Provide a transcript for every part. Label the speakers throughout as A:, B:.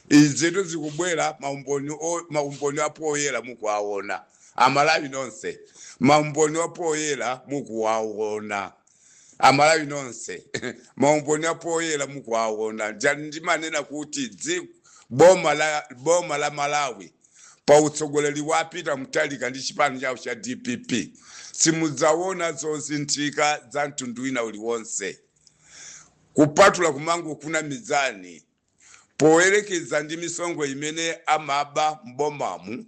A: izinto zikubwera maumboni apoyera mukuwaona amalawi nonse maumboni apoyera mukuwaona amalawi nonse maumboni apoyera mukuwaona ndimanena kuti boma la Malawi pa utsogoleri wa Peter Mutharika ndi chipani chawo cha DPP simudzaona zosinthika za mtundu wina uliwonse kupatula kumango kuna mizani poyerekeza ndi misonkho imene amaba mbomamu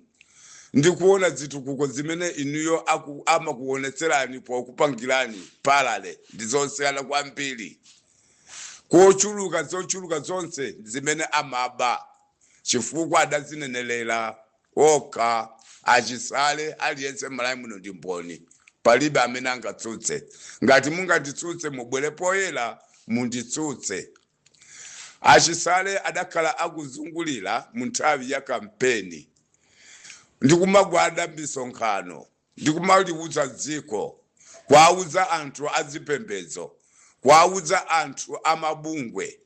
A: ndikuona zitukuko zimene inuyo amakuonetserani pokupangirani parale ndizosiyana kwambiri zochuluka zonse zimene amaba chifukwa adazinenelera okha achisale aliyense Malawi muno ndi mboni palibe amene angatsutse ngati mungatitsutse mubwere poyera munditsutse achisale adakhala akuzungulira mu nthawi ya kampeni ndikumagwada misonkhano ndikumaliwuza dziko kwauza anthu azipembedzo kwauza anthu amabungwe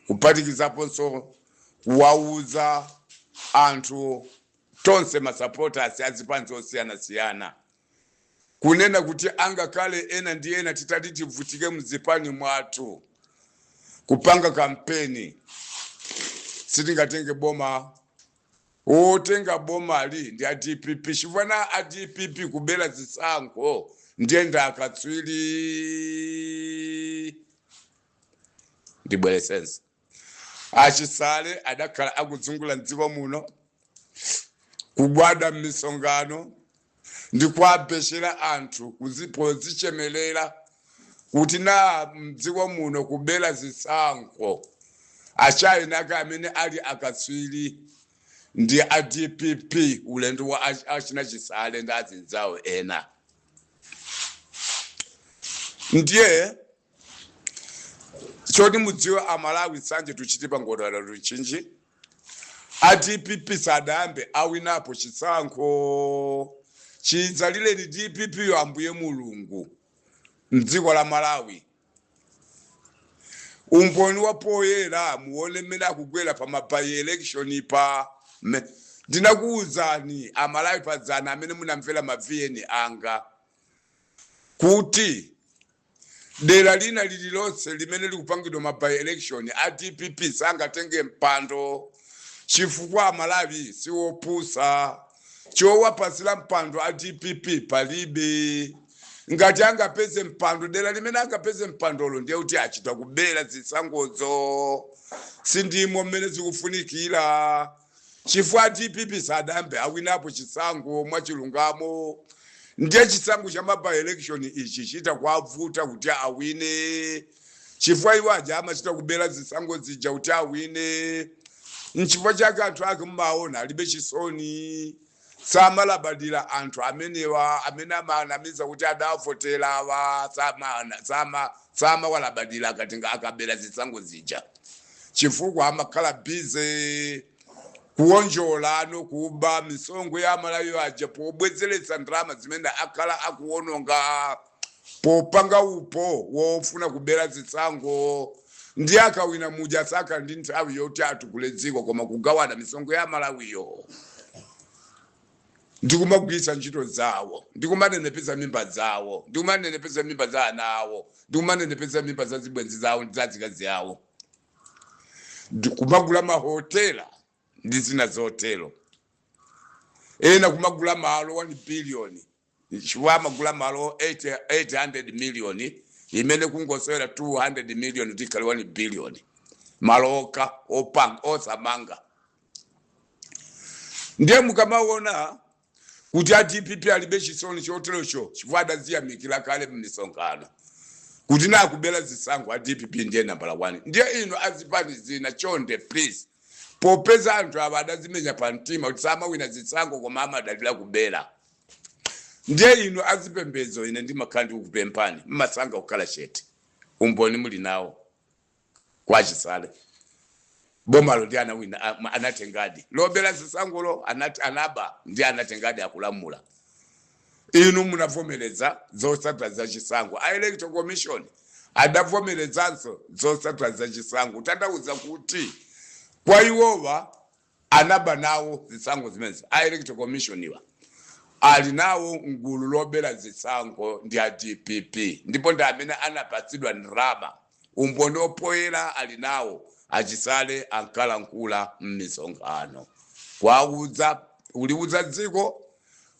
A: kupatikizaponso kuwauza anthu tonse masupporters azipani osiyana kunena kuti angakale ena ndi ena titati tivutike mzipani mwathu kupanga kampeni sitingatenge boma otenga boma ali ndi a DPP chifukwa a DPP kubera zisankho ndienda akatswiri ndibwere sense achisale adakhala akuzungula mdziko muno kugwada misongano ndikwabheshera anthu kuzichemelera kuti na mdziko muno kubera zisankho achayinaka amene ali akatswiri ndi a DPP ulendo wa achina chisale ndi azinzawo ena ndiye choti mudziwe amalawi sanje tuchitipa ngodala luchinji a DPP sadambe awinapo chisankho chidzalire ni DPP yo ambuye mulungu mdziko la Malawi umboni wapoyera muone mmene akugwera pa mabayi election pa ndinakuwuzani amalawi padzana amene munamvera maviyeni anga kuti dera lina lililonse limene likupangidwa mabayi election a DPP sangatenge mpando chifukwa amalawi siwopusa chowapasira mpando a DPP palibe ngati angapeze mpando dera limene angapeze mpandolo ndiye kuti achita kubera zisangozo sindimo mmene zikufunikira chifukwa DPP sadambe awinapo chisango mwachilungamo ndiye chisango cha mabayi election ichi chita kwavuta kuti awine chifukwa iwo aja amachita kubera zisango zija kuti awine nchifukwa chake anthu ake mumaona alibe chisoni samalabadira anthu amenewa amene amanamiza kuti adavotera awa sama walabadira akati akabera zisango zija chifukwa amakhala bize kuonjola nokuba misongo ya Malawi aja pobwezeretsa ndrama zimene akhala akuononga popanga upo wofuna kubera zisango ndi akawina muja saka ndi nthawi yoti atukule dziko koma kugawana misongo ya Malawiyo ndikumagwisa ntchito zawo ndikumanenepeza mimba zawo ndikumanenepeza mimba za ana awo ndikumanenepeza mimba za zibwenzi zawo ndi zazikazi yawo ndikumagula mahotela ndi zina zotelo ena kumagula malo 1 billion chifukwa magula malo 800 million imene kungoswera 200 million tikali 1 billion maloka opanga osamanga ndiye mukamaona kuti a DPP alibe chisoni choterocho chifukwa adaziyamikira kale mmisonkhano kuti nakubera zisango a DPP ndiye nambala 1 ndiye ino azipani zina chonde please popeza anthu aba adazimenya pa mtima kuti samawina zisango koma amadalira kubera ndiye ino azipembedzo ine ndimakhandi ukupempani mmasanga kukhala chete umboni muli nawo kwa chisale bomalo ndi anawina anatengadi lobera zisangolo anaba ndi anatengadi akulamula inu munavomereza zotsatira za chisango a electoral commission adavomerezanso zotsatira za chisango tandauza kuti kwa iwowa anaba nawo zisankho zimenezi electoral commission iwa ali nawo ngulu lobela zisankho ndi a DPP ndipo ndi amene anapatsidwa ndrama umboni opoyera ali nawo achisale ankalankhula m'misonkhano kwauza uliuza dziko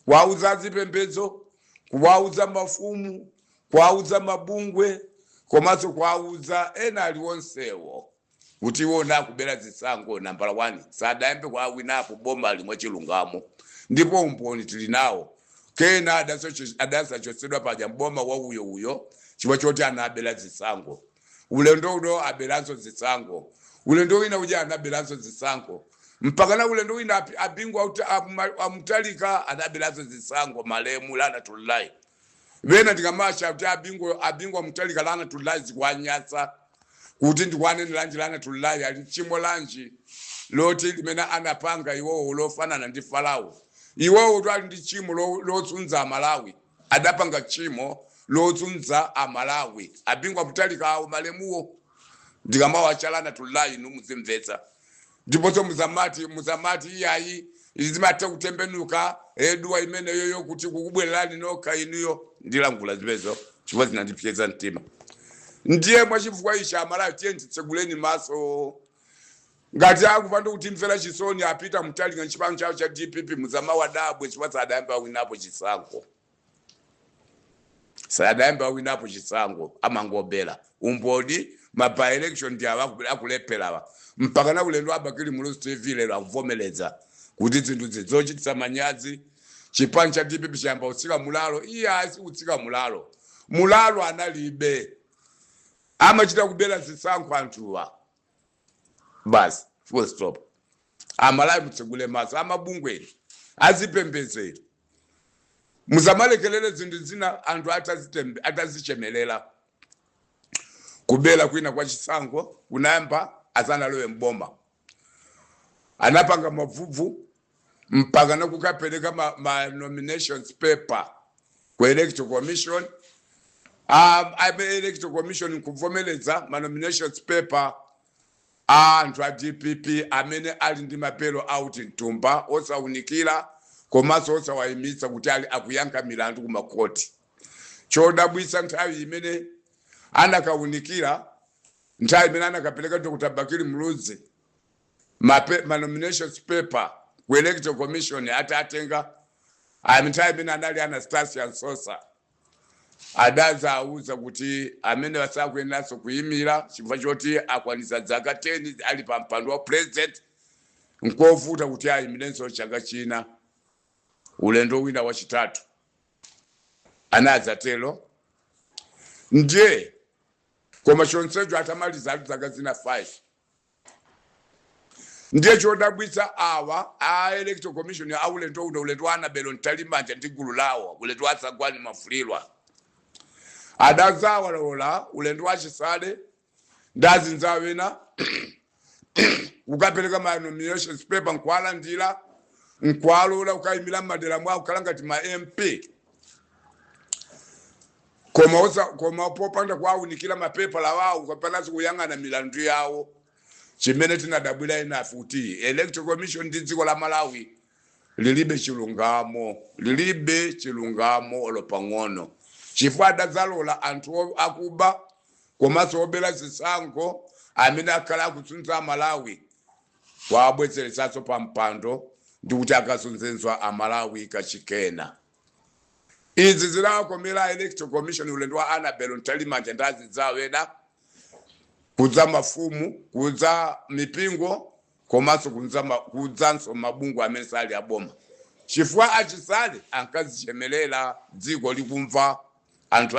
A: kwauza zipembedzo kwauza mafumu kwauza mabungwe komanso kwauza ena aliwonsewo kuti iwona kubera zisankho nambala 1 sadayambe kwawinapo boma limwe chilungamo ndipo umboni tili nawo kena adasachosedwa paja mboma wa uyo chifukwa choti anabela zisankho ulendo uno abelanso zisankho ulendo wina uja anabelanso zisankho mpaka na ulendo wina abingwa amutalika anabelanso zisankho malemu lana tulai vena tikamasha kuti abingwa mutalika lana tulai zikwanyasa kuti ndikwane lanji lana tulai ali chimo lanji loti limene anapanga iwowo lofanana ndi Farao iwowo twali ndi chimo lotsunza amalawi adapanga chimo lotsunza amalawi abingwa mutalika awo malemuwo ndikamawachalana tulai numuzimvetsa ndiponso muzamati iyayi izimata kutembenuka eduwa imene yoyo kuti kukubwererani nokha inuyo ndilangula zimezo chifukwa zinandipyeza mtima ndiye mwachifukwa ichi amalawi tiye nditseguleni maso ngati akupanda kuti mfera chisoni apita mutalika nchipano chawo cha DPP muzamawadabwe chifukwa sadayamba winapo chisankho sadayamba winapo chisankho amangobela umboni by election ndi akulepherawa mpaka na ulendo abakili Muluzi TV lero akuvomeleza kuti zinthu zizochitisa manyazi chipani cha DPP chayamba utsika mulalo asi utsika mulalo analibe amachita kubela zisankho anthuwa basi full stop amalawi mutsegule maso amabungwe azipembedzera muzamalekelele zinthu zina anthu atazichemelela kubela kwina kwa chisankho kunayamba asanalowe mboma anapanga mavubvu mpaka nakukapereka ma nominations paper ku electoral commission electoral commission kuvomeleza ma nominations paper anthu a DPP amene ali ndi mapelo out mtumba osaunikira komanso osawayimitsa kuti ali akuyankha milandu ku makoti chodabwisa nthawi imene anakaunikira nthawi imene anakapereka Dr. Bakili Muluzi ma nominations paper ku electoral commission atatenga nthawi imene anali Anastasia Nsosa adaza auza kuti amene wasakuyenaso kuyimira chifukwa choti akwanisa zaka 10 ali pa mpando wa president nkovuta kuti ayimirenso chaka china ulendo wina wachitatu anadzatelo ndiye koma chonsecho atamaliza ali zaka zina 5 ndiye chodabwitsa awa a electoral commission aulendo uno ulendo anabelo ntalimanja ndi gulu lawo ulendo asagwani mafulirwa adazawalola ulendo wachisale ndazinzawena ukapereka ma nominations paper nkwalandira nkwalola ukayimira madera mwa ukalangati ma MP koma popanda kwaunikira mapepa lawawo ukapanaso kuyang'ana milandu yawo chimene tinadabwira ena futi electoral commission ndi dziko la Malawi lilibe chilungamo olopang'ono chifukwa adazalola anthu akuba komanso obela zisankho amene akhala akutsuntsa Malawi wabwezeresanso pa mpando ndi kuti akasunzenzwa Amalawi kachikena izi zilakomera electoral commission ulendo wa Annabel Ntalimanja ndazizawena kudza mafumu kudza mipingo komanso kudzanso mabungu amene sali aboma chifukwa achisale ankazichemelela dziko likumva anthu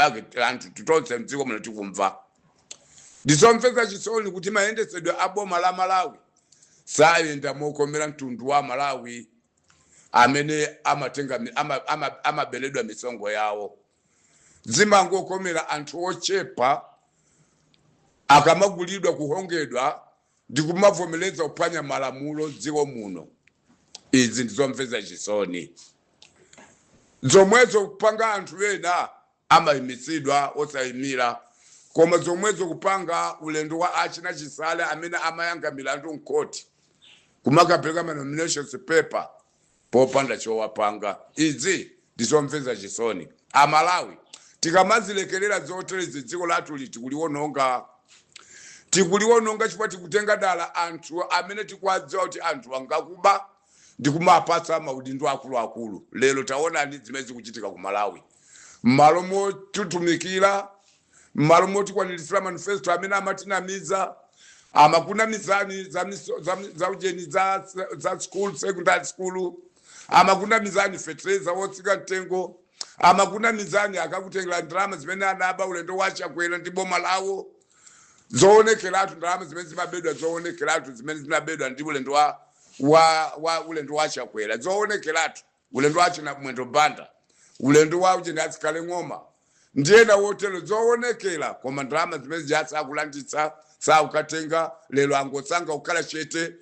A: tutonse mdziko muno tikumva ndisomvetsa chisoni kuti mayendesedwe aboma la Malawi sayenda mokomera mtundu wa Malawi amene amabeledwa misongo yawo zimangokomera anthu ochepa akamagulidwa kuhongedwa ndikumavomeleza kuphwanya malamulo dziko muno izi ndizomvetsa chisoni zomwezo kupanga anthu ena amayimitsidwa osayimira koma zomwezo kupanga ulendo wa achina chisale amene amayanga milandu mkoti kumakapereka nominations paper popanda chowapanga. Izi ndizomveza chisoni. Amalawi tikamazilekerera zoterezi dziko lathu tikuliwononga. Tikuliwononga chifukwa tikutenga dala anthu amene tikwadziwa kuti anthu angakuba ndikumapatsa maudindo akuluakulu. Lero taona ndi zimene zikuchitika ku Malawi. M'malo motutumikira, m'malo motikwaniritsa manifesto amene amatinamiza, amakuna mizani za ujeni za school, secondary school, amakuna mizani fetreza wotsika mtengo, amakuna mizani akakutengera ndalama zimene anaba ulendo wachakwera ndi boma lawo. Zoonekeratu ndalama zimene zimabedwa, zoonekeratu zimene zinabedwa ndi ulendo wa ulendo wachakwera. Zoonekeratu ulendo wachina mwendo banda, ulendo wa ujeni atsikale ng'oma. Ndiyena wotero zoonekera koma ndalama zimene jasa akulanditsa saukatenga lero angosanga ukala chete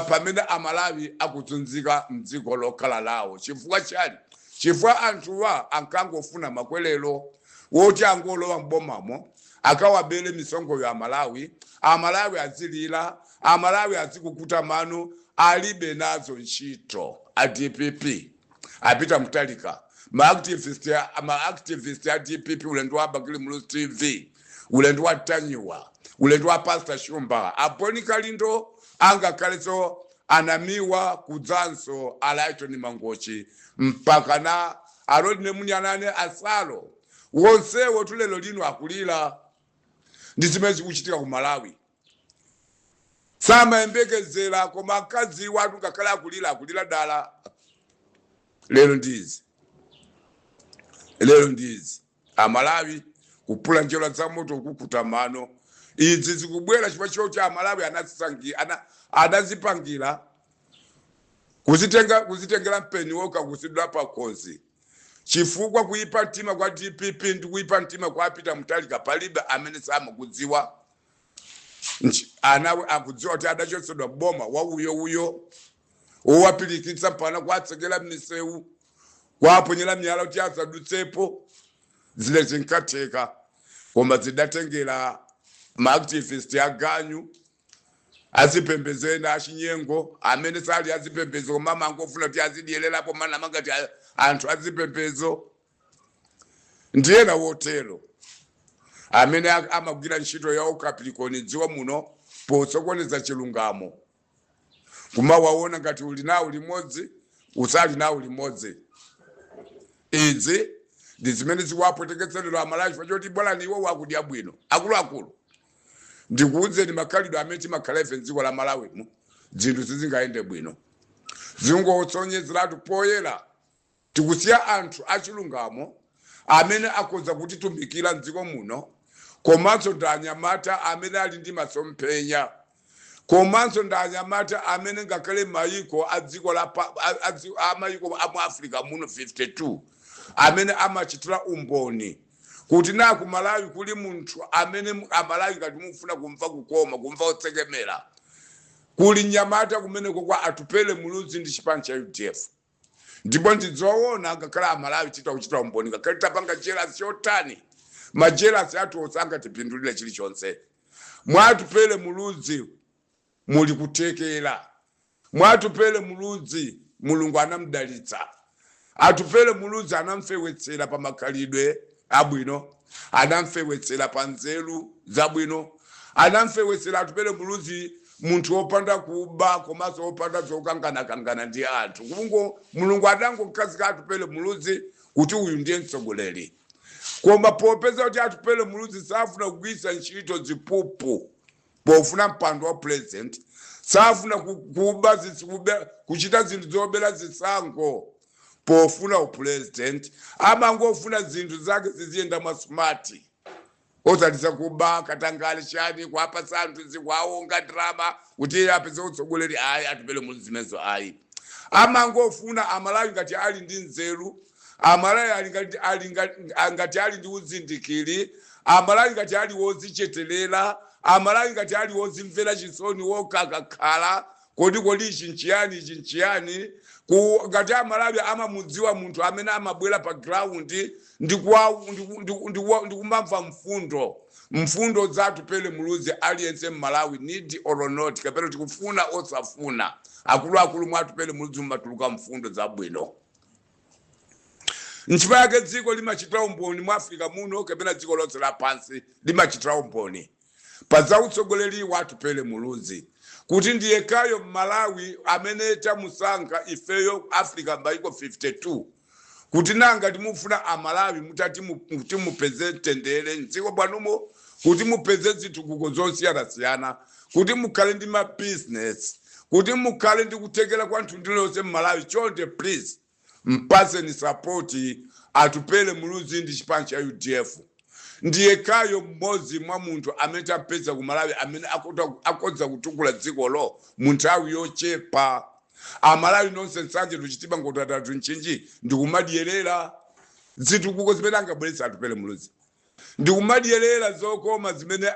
A: pamene Amalawi akuzunzika mdziko lokhala lawo. Chifukwa chani? Chifukwa anthuwa ankangofuna makwelero woti angolowa mbomamo akawabele misongo ya Amalawi. Amalawi azilira, Amalawi azikukuta mano, alibe nazo ntchito. A DPP apita Mutalika, ma-activist ya DPP ulendo wa Bagili Muluzi TV, ulendo wa Tanyiwa, ulendo wa Pastor Shumba, Aponi Kalindo anga kaleso anamiwa kudzanso alaito ni Mangochi mpaka na arodi nemunyanane asalo wonsewo tulelo lino akulira. Ndi zimene zikuchitika ku Malawi. Sama embekezera koma akazi watu ngakhala akulira dala. Lero ndizi Amalawi kupula njelo za moto kukuta mano. Izi zikubwera chifukwa choti Amalawi anazipangira kuzitengera mpeni woka kusidwa pa konzi. Chifukwa kuipa mtima kwa DPP ndi kuipa mtima kwa Peter Mutalika palibe amene samakudziwa. Anawe akudziwa kuti adachotsedwa boma wa uyo owapirikitsa pana kwatsegera misewu kwaponyera miyala kuti asadutsepo. Zile zinkateka koma zidatengera ma-activist ya ganyu azipembezena achinyengo amene sali azipembezo koma mangofuna kuti azidiyelerapo mana mangati anthu azipembezo. Ndiyena wotero amene amagwira ntchito ya ukapilikoni dziwa muno posokoneza chilungamo. Kuma waona ngati uli nawo limodzi usali nawo limodzi. Izi ndi zimene zikuwapoteketserero Amalawi choti bwana niwo wakudya bwino. Akuluakulu ndikuudze ni makhalidwe amene timakhala ife m'dziko la Malawi mu zinthu sizingaende bwino. Zingosonyezeratu poyera tikusiya anthu achilungamo amene akoza kutitumikira m'dziko muno, komanso ndi anyamata amene ali ndi masomphenya, komanso ndi anyamata amene ngakhale mayiko a dziko la amayiko a mu Africa muno 52 amene amachitira umboni kuti na ku Malawi kuli munthu amene Amalawi ngati mufuna kumva kukoma, kumva otsekemera, kuli nyamata kumeneko kwa Atupele Muluzi ndi chipani cha UDF. Ndipo ndizoona ngakhale Amalawi kuchita umboni ngakhale tapanga jealous yotani. Majealous athu osanga tipindulira chilichonse. Mwatupele Muluzi muli kutekera. Mwatupele Muluzi Mulungu anamdalitsa. Atupele Muluzi anamfewetsera pa makhalidwe abwino, anamfewetsera pa nzeru zabwino, anamfewetsera Atupele Muluzi munthu opanda kuba komanso opanda zokangana ndi anthu. Kungo Mulungu adangokazika Atupele Muluzi kuti uyu ndiye mtsogoleri. Koma popeza kuti Atupele Muluzi safuna kugwisa ntchito zipupu pofuna mpando wa president, safuna kuchita zinthu zobera zisankho pofuna upresident, amangofuna zinthu zake ziziyenda masmart. Ozalisa kuba katangale chani kwapa santhu zikwaonga drama kuti apeze utsogoleri. Ayi Atupele Muluzi mezo ayi. Amangofuna Amalawi ngati ali ndi nzeru, Amalawi ngati ali ndi uzindikiri, Amalawi ngati ali wozichetelera, Amalawi ngati ali wozimvera chisoni wokakakhala kodi chinchiyani ngati Amalawi amamudziwa munthu amene amabwera pa ground ndikumamva mfundo zathu Pele Muluzi aliyense Malawi need or not kapena tikufuna osafuna akuluakulu mwathu Pele Muluzi matuluka mfundo zabwino. Nchifukwa yake dziko limachitira umboni mu Africa muno kapena dziko lonse lapansi limachitira umboni pa za utsogoleri wathu Pele Muluzi kuti ndiye kayo Malawi amene tamusankha ifeyo Africa mbaiko 52 kuti nanga timufuna Amalawi mutati mupeze tendere ndziko bwanumo kuti mupeze zitukuko zosiyana kuti mukhale ndi ma business kuti mukhale ndi kutekera kwa nthu ndilose Malawi chonde please mpase ni support atupele Muluzi ndi chipani cha UDF ndiye kayo mmozi mwa munthu amene tapeza ku Malawi amene akodza kutukula dziko lo munthawi yochepa. Amalawi nonse nsanje tuchitiba ngotatatu nchinji ndikumadiyerera zitukuko zimene angabweretsa atupele Muluzi ndikumadiyerera zokoma zimene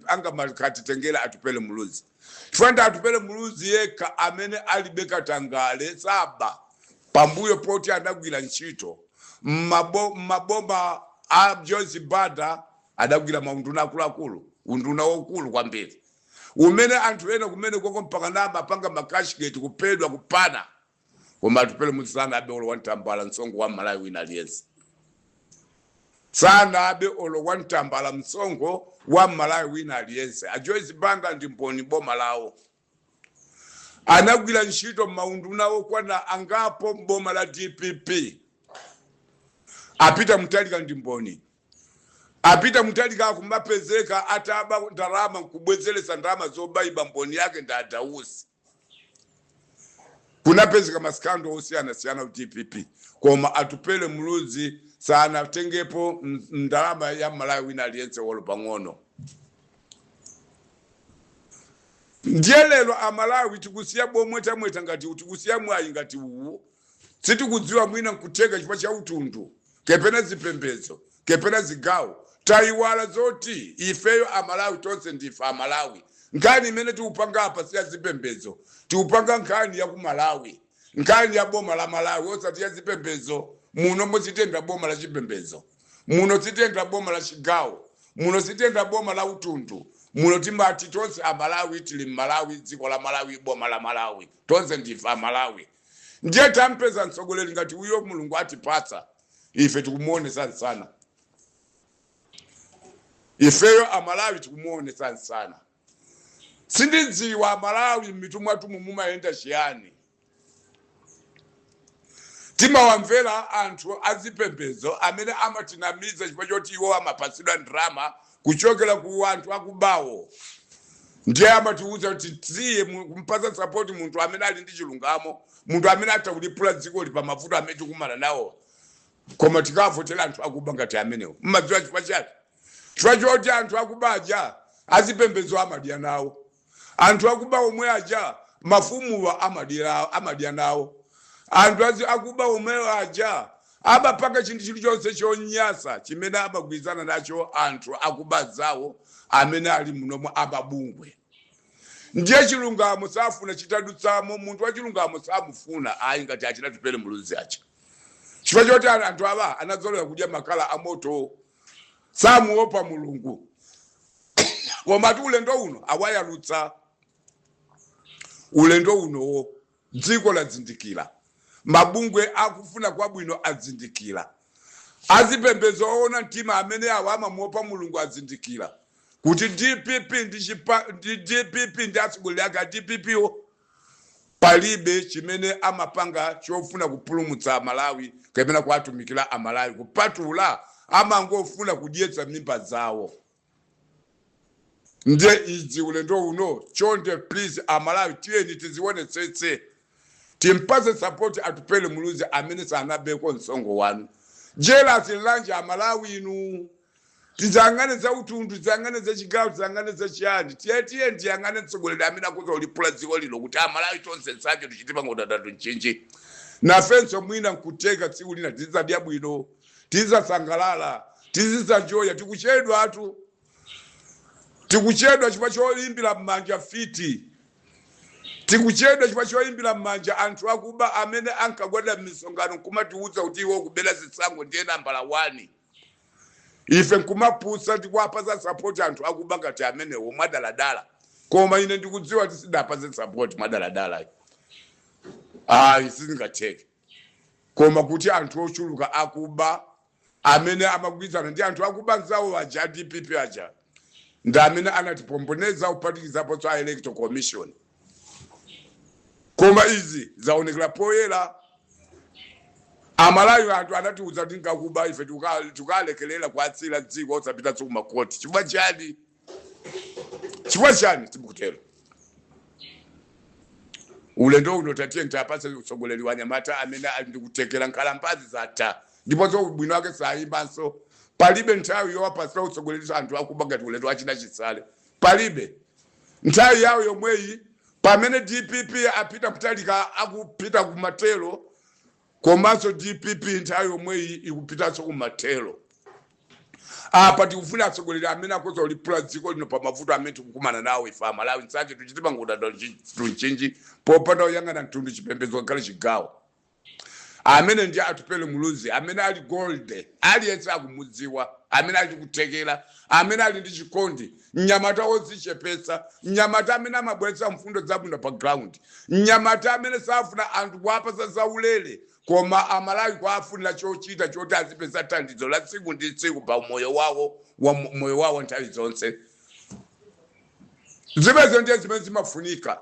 A: angamakatitengera atupele Muluzi chifukwa atupele Muluzi yekha amene alibe katangale saba pambuyo poti adagwira ntchito maboma a Joyce Banda adagwira maunduna akuluakulu unduna wokulu kwambiri umene anthu ena kumene koko mpaka namba panga makashiketi kupedwa kupana koma atupele Muluzi sana abe olo wantambala msongo wa Malawi wina aliyense sana abe olo wantambala msongo wa Malawi wina aliyense. A Joyce Banda ndi mboni boma lawo anagwira ntchito maunduna okwana angapo boma la DPP apita Mutalika ndi mboni apita Mutalika akumapezeka ataba ndalama kubwezelesa ndalama zobayiba mboni yake nda Adausi kunapezeka maskando osiyana DPP koma atupele Muluzi sana tengepo ndalama ya Malawi wina aliyense wolo pang'ono. Ndiye lero Amalawi tikusiya bomweta ngati tikusiya mwayi ngati uwu sitikudziwa mwina nkuteka chifukwa cha utundu kepena zipembedzo kepena zigawo tayiwala zoti ifeyo Amalawi tonse ndife Amalawi. Nkhani imene tiupanga apa siya zipembedzo tiupanga nkhani ya ku Malawi nkhani ya boma la Malawi osati ya zipembedzo. Muno muzitenda boma la chipembedzo muno sitenda boma la chigawo muno sitenda boma la utundu muno timati tonse Amalawi tili Malawi dziko la Malawi boma la Malawi tonse ndife Amalawi. Ndiye tampeza mtsogoleri ngati uyo Mulungu atipatsa ife tikumuone sana ifeyo Amalawi tikumuone sana. Sindidziwa Amalawi mitumwa mumayenda chiyani timawamvera anthu azipembedzo amene amatinamiza chifukwa choti iwo amapasidwa ndrama kuchokera ku anthu akubawo ndiye amatiuza kuti tiye kumpasa support munthu amene ali ndi chilungamo munthu amene atakulipula dziko li pa mavuto amene tikumana nawo koma tikavotera anthu akuba ngati amenewo. Mmadziwa chifukwa chake chifukwa choti anthu akubaja azipembedzo amadya nawo anthu akuba omwe aja mafumuwa amadya nawo anthu akuba omwe aja abapanga chinthu chilichonse chonyasa chimene amagwirizana nacho anthu akubazawo amene ali munomo ababungwe. Ndiye chilungamo safuna chitadutsamo munthu wa chilungamo samufuna ayi ngati achita Pele Muluzi acha chifukwa choti anthu aba anazolera kudya makala amoto samuopa Mulungu koma ulendo uno awayalutsa ulendo uno dziko lazindikira mabungwe akufuna kwabwino azindikira azipembedzo ona mtima amene awa amamuopa Mulungu azindikira kuti DPP ndi atsogoleri ake DPP palibe chimene amapanga chofuna kupulumutsa Malawi kapena kuatumikira Amalawi kupatula amangofuna kudyetsa mimba zawo. Ndiye izi ulendo uno chonde please Amalawi tiyeni tiziwonetsetse timpase support atupele Muluzi amene sanabeko nsongo wanu jela silanja Amalawi inu tizangane za utundu tizangane za chigawo tizangane za chiyani tiye ndiyangane mtsogoleri amene akuza ulipula dziko lino kuti Amalawi tonse nsanje tuchitipa ngotatatu nchinji nafenso mwina nkuteka tsiku lina tizadya bwino tizasangalala tizisanjoya tikuchedwa chifukwa cholimbira m'manja fiti tikuchedwa chifukwa choyimbira m'manja anthu akuba amene ankagwada m'misonkhano nkumatiwuza kuti iwo kubela zisango ndiye nambala 1 ife nkumapusa tikuwapasa sapoti anthu akuba ngati amenewo mwadaladala koma ine ndikudziwa tisidapase sapoti mwadaladala sizingatheke koma kuti anthu ochuluka akuba amene amagwirizana ndi anthu akuba nzawo aja DPP aja ndi amene anatipomboneza kuphatikizapo tsa electoral commission koma izi zaonekera poyera amalawi anthu anatiuza kuti ngakuba ife tukalekelela kwatsira dziko osapita kumakoti chifukwa chani tikutero ulendo uno tatiye ntapase utsogoleri wa Nyamata amene ali ndikutekera nkhalambazi zatha ndipo bwino wake sayimbanso palibe nthawi yowapasira utsogoleri anthu akuba ngati ulendo wachina chisale palibe nthawi yawo yomweyi pamene DPP apita kutalika akupita kumatelo komanso DPP nthawi yomweyi ikupitanso kumatelo apa tikufuna atsogoleri amene akoza ulipula dziko lino pa mavuto amene tikukumana nawo ife Amalawi nsanje tuchite pangudadwa tunchinji popanda uyang'ana mtundu chipembedzo ngakhale chigawo amene ndi Atupele Muluzi amene ali gold aliyense akumudziwa amene ali kutekera amene ali ndi chikondi Nyamata ozichepetsa Nyamata amene amabweretsa mfundo zabwino pa ground Nyamata amene safuna anthu kuwapasa zaulere koma Amalawi kwafunira chochita choti azipeza thandizo la tsiku ndi tsiku pa moyo wawo nthawi zonse zimezo ndiye zimene zimafunika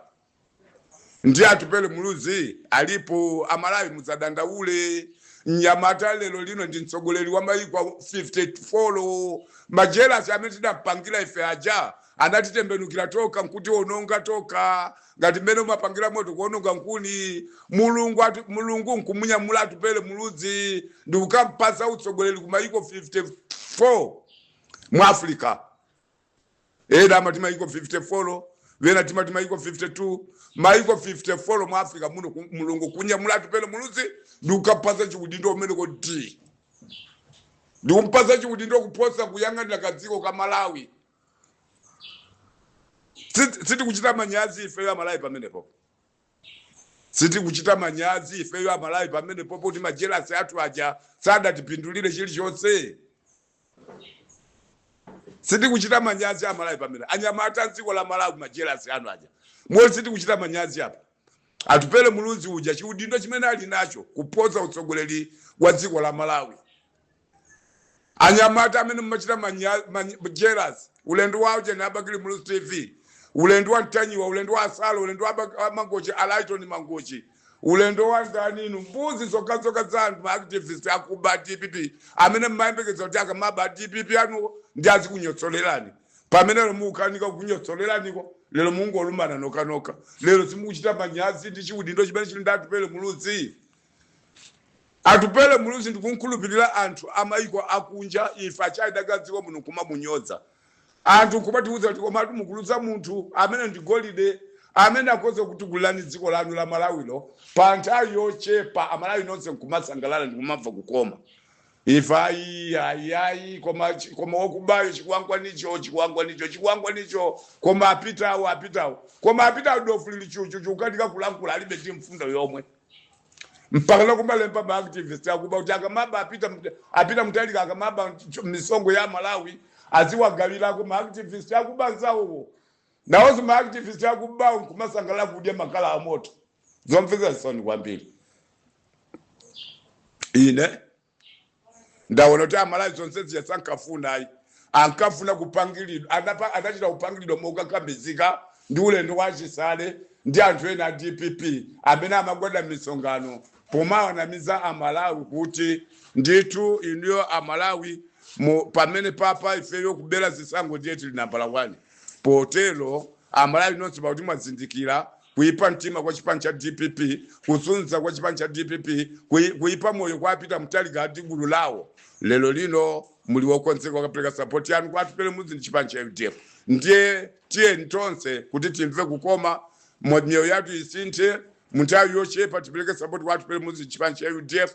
A: ndi Atupele Muluzi alipo Amalawi muzadandaule Nyamata lero lino ndi mtsogoleri wa mayiko 54 majelasi amene tidapangira ife aja anatitembenukira toka nkuti ononga toka ngati mmene umapangira moto kuononga nkuni mulungu nkumunyamula Atupele Muluzi ndi kukampasa utsogoleri ku mayiko 54 mu Africa amati mayiko 54 vena timati mayiko 52 mayiko 54 mu Africa muno mulungu kunyamula Atupele Muluzi ndi kukampasa chikudindo umene kodi ndi kumpasa chikudindo kuposa kuyang'anira kadziko ka Malawi siti kuchita manyazi ife Amalawi pamenepo siti kuchita manyazi ife Amalawi pamenepo kuti majelasi athu aja sadatipindulire chilichonse siti kuchita manyazi Amalawi pamene Anyamata dziko la Malawi majelasi anu aja mwe siti kuchita manyazi apa Atupele Muluzi uja chiudindo chimene ali nacho kuposa utsogoleri wa dziko la Malawi Anyamata amene mmachita majelasi ulendo wawo je Abakili Muluzi TV ulendo wa Ntanyiwa ulendo wa Asalo ulendo wa Mangochi Alaiton Mangochi ulendo wa Ndaninu mbuzi zokazoka zantu ma activists akuba DPP amene mmayembekeza kuti akamaba DPP anu ndi azikunyotolerani pamene mukanika kunyotsoleraniko lero mungu olumana noka lero simukuchita manyazi ndi chiudindo chimene chili ndi Atupele Muluzi Atupele Muluzi ndikunkhulupirira anthu amayiko akunja ife achayidaka dziko muno kumamunyoza anthu kumatiuza kuti koma mukuluza munthu amene ndi golide amene akoze kuti kulani dziko lanu la Malawilo pa nthawi yochepa Amalawi nonse nkumasangalala ndi kumamva kukoma ife ayi koma wakubayo chikwangwanicho koma apitawo koma apitawo dofulili chuchu ukatika kulankhula alibe ndi mfundo yomwe mpaka lokumalemba ma activists akuba kuti akamaba apita mtalika akamaba misongo ya Malawi aziwagawirako ma activists akubanzawo nawo ma activists akubawo kumasangala kudya makala amoto zomfeza zisoni kwambiri ine ndaona kuti Amalawi zonse ziyasankafuna ankafuna kupangilidwa adachita kupangilidwa mokakambizika ndi ulendo wa chisale ndi anthu ena DPP amene amagwada misongano pomawanamiza Amalawi kuti nditu iniyo Amalawi pamene papa ifeyo kubela zisango ndiye tili nambala 1 potelo Amalawi nonse pakuti mwazindikira kuipa mtima kwa chipani cha DPP kusunza kwa chipani cha DPP kuipa moyo kwa apita mtalika ati gulu lawo lelo lino muli wokonzeka kapeleka support yanu kwa Atupele Muluzi ndi chipani cha UDF ndiye tiye ntonse kuti timve kukoma mioyo yathu isinthe munthawi yochepa tipeleke support kwa Atupele Muluzi ndi chipani cha UDF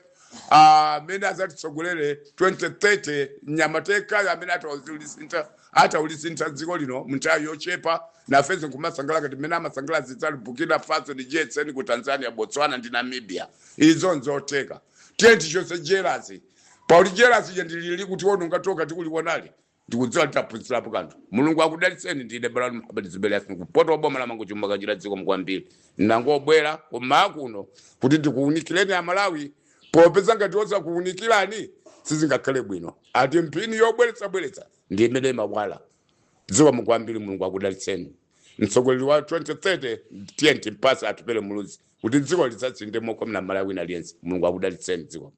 A: amene azatitsogolere 2030 Nyamateka amene ataulisinta dziko lino mnthawi yochepa nafenso nkumasangala kati mmene amasangala zitsali Burkina Faso ndi GSN ku Tanzania, Botswana ndi Namibia. Izo nzoteka tenti chose jealousy pauli jealousy yendilili kuti wonu ngatoka tikuliwonali ndikudziwa titaphunzirapo kanthu. Mulungu akudalitseni. Ndine Balani Muhammad Zuberi Afiku poto boma la mango chumba kachira dziko mkwambiri ndangobwera koma kuno kuti ndikuunikireni Amalawi popeza ngati osa kuunikirani sizingakhale bwino. Ati mphini yobweretsa ndi imene mabwala dziko mkwambiri. Mulungu akudalitseni. Mtsogoleri wa 2030 TNT mpasa atupele muluzi kuti dziko lisatsinde moko mna Malawi na lienzi. Mulungu akudalitseni dziko.